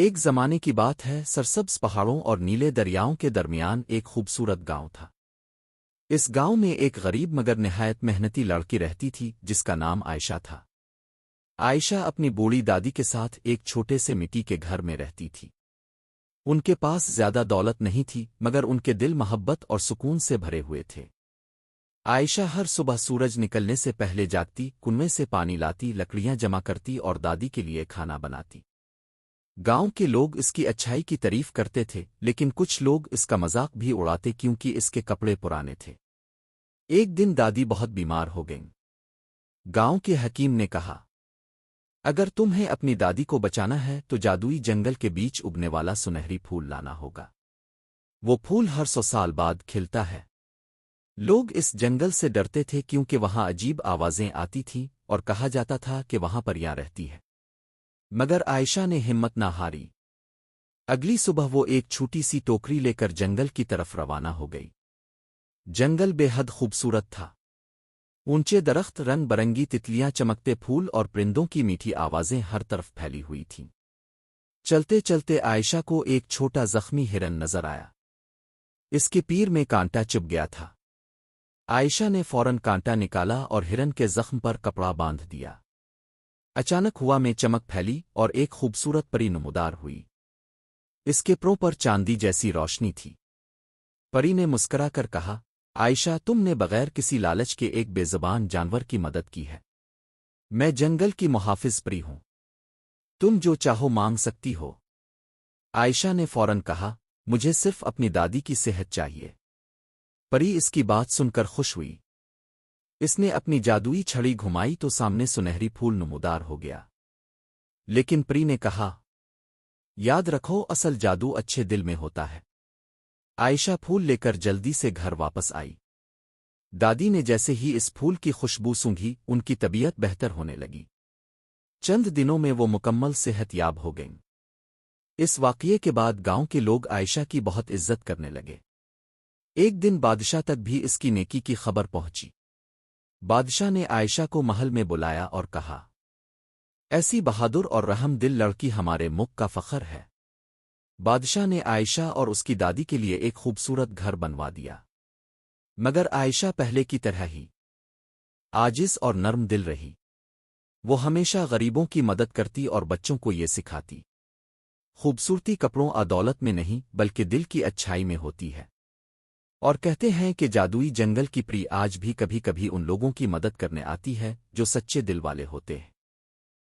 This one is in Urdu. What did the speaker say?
ایک زمانے کی بات ہے، سرسبز پہاڑوں اور نیلے دریاؤں کے درمیان ایک خوبصورت گاؤں تھا۔ اس گاؤں میں ایک غریب مگر نہایت محنتی لڑکی رہتی تھی جس کا نام عائشہ تھا۔ عائشہ اپنی بوڑھی دادی کے ساتھ ایک چھوٹے سے مٹی کے گھر میں رہتی تھی۔ ان کے پاس زیادہ دولت نہیں تھی مگر ان کے دل محبت اور سکون سے بھرے ہوئے تھے۔ عائشہ ہر صبح سورج نکلنے سے پہلے جاگتی، کنویں سے پانی لاتی، لکڑیاں جمع کرتی اور دادی کے لیے کھانا بناتی۔ گاؤں کے لوگ اس کی اچھائی کی تعریف کرتے تھے، لیکن کچھ لوگ اس کا مذاق بھی اڑاتے کیونکہ اس کے کپڑے پرانے تھے۔ ایک دن دادی بہت بیمار ہو گئیں۔ گاؤں کے حکیم نے کہا، اگر تمہیں اپنی دادی کو بچانا ہے تو جادوئی جنگل کے بیچ اگنے والا سنہری پھول لانا ہوگا۔ وہ پھول ہر 100 سال بعد کھلتا ہے۔ لوگ اس جنگل سے ڈرتے تھے کیونکہ وہاں عجیب آوازیں آتی تھیں اور کہا جاتا تھا کہ وہاں پریاں رہتی ہے۔ مگر عائشہ نے ہمت نہ ہاری۔ اگلی صبح وہ ایک چھوٹی سی ٹوکری لے کر جنگل کی طرف روانہ ہو گئی۔ جنگل بے حد خوبصورت تھا۔ اونچے درخت، رنگ برنگی تتلیاں، چمکتے پھول اور پرندوں کی میٹھی آوازیں ہر طرف پھیلی ہوئی تھیں۔ چلتے چلتے عائشہ کو ایک چھوٹا زخمی ہرن نظر آیا۔ اس کے پیر میں کانٹا چبھ گیا تھا۔ عائشہ نے فوراً کانٹا نکالا اور ہرن کے زخم پر کپڑا باندھ دیا۔ اچانک ہوا میں چمک پھیلی اور ایک خوبصورت پری نمودار ہوئی۔ اس کے پروں پر چاندی جیسی روشنی تھی۔ پری نے مسکرا کر کہا، عائشہ، تم نے بغیر کسی لالچ کے ایک بے زبان جانور کی مدد کی ہے۔ میں جنگل کی محافظ پری ہوں۔ تم جو چاہو مانگ سکتی ہو۔ عائشہ نے فوراً کہا، مجھے صرف اپنی دادی کی صحت چاہیے۔ پری اس کی بات سن کر خوش ہوئی۔ اس نے اپنی جادوئی چھڑی گھمائی تو سامنے سنہری پھول نمودار ہو گیا۔ لیکن پری نے کہا، یاد رکھو، اصل جادو اچھے دل میں ہوتا ہے۔ عائشہ پھول لے کر جلدی سے گھر واپس آئی۔ دادی نے جیسے ہی اس پھول کی خوشبو سونگھی، ان کی طبیعت بہتر ہونے لگی۔ چند دنوں میں وہ مکمل صحت یاب ہو گئیں۔ اس واقعے کے بعد گاؤں کے لوگ عائشہ کی بہت عزت کرنے لگے۔ ایک دن بادشاہ تک بھی اس کی نیکی کی خبر پہنچی۔ بادشاہ نے عائشہ کو محل میں بلایا اور کہا، ایسی بہادر اور رحم دل لڑکی ہمارے ملک کا فخر ہے۔ بادشاہ نے عائشہ اور اس کی دادی کے لیے ایک خوبصورت گھر بنوا دیا۔ مگر عائشہ پہلے کی طرح ہی عاجز اور نرم دل رہی۔ وہ ہمیشہ غریبوں کی مدد کرتی اور بچوں کو یہ سکھاتی، خوبصورتی کپڑوں اور دولت میں نہیں بلکہ دل کی اچھائی میں ہوتی ہے۔ اور کہتے ہیں کہ جادوئی جنگل کی پری آج بھی کبھی کبھی ان لوگوں کی مدد کرنے آتی ہے جو سچے دل والے ہوتے ہیں۔